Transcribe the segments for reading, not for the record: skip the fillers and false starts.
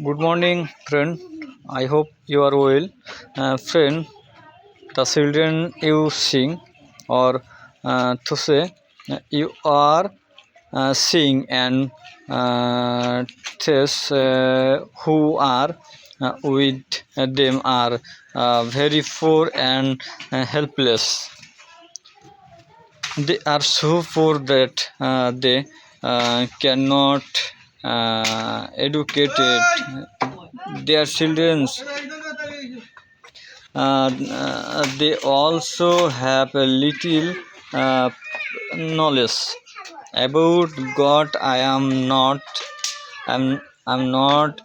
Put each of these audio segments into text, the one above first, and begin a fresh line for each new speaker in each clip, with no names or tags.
Good morning, friend. I hope you are well. Friend, the children you sing or to say you are seeing and this who are with them are very poor and helpless. They are so poor that they cannot educate their children. They also have a little uh, knowledge about God. I'm not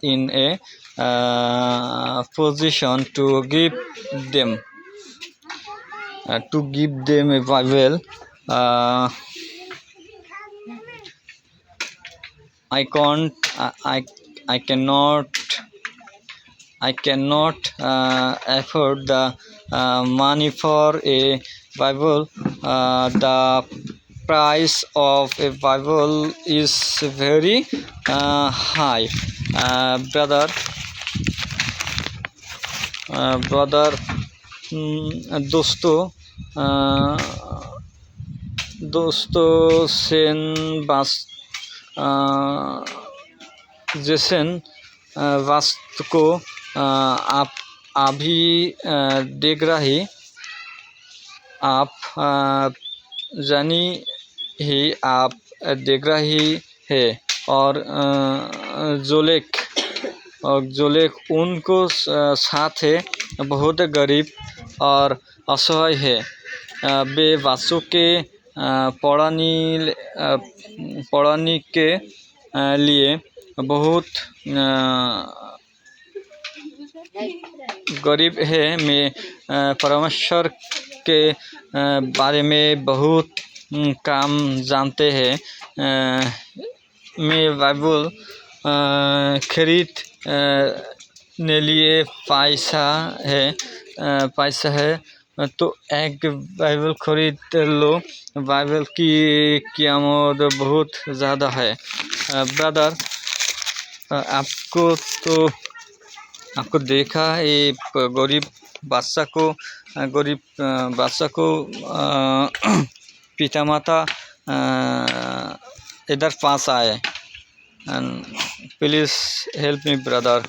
in a position to give them a Bible. Uh, I can't. I cannot afford the money for a Bible. The price of a Bible is very high. Brother, दोस्तों सेन बास जैसन वास्तु को आप अभी देख रहे आप जानी ही आप देख रही है और जो लेख उनको साथ है बहुत गरीब और असहाय है। वे बच्चों के पढ़ाने के लिए बहुत गरीब है। मैं परमेश्वर के बारे में बहुत काम जानते हैं। मैं बाइबल खरीदने लिए पैसा है तो एक बाइबल खरीद लो। बाइबल की कीमत बहुत ज़्यादा है। ब्रदर, आपको देखा ये गरीब बादशाह को पिता माता इधर पास आए। And please help me brother.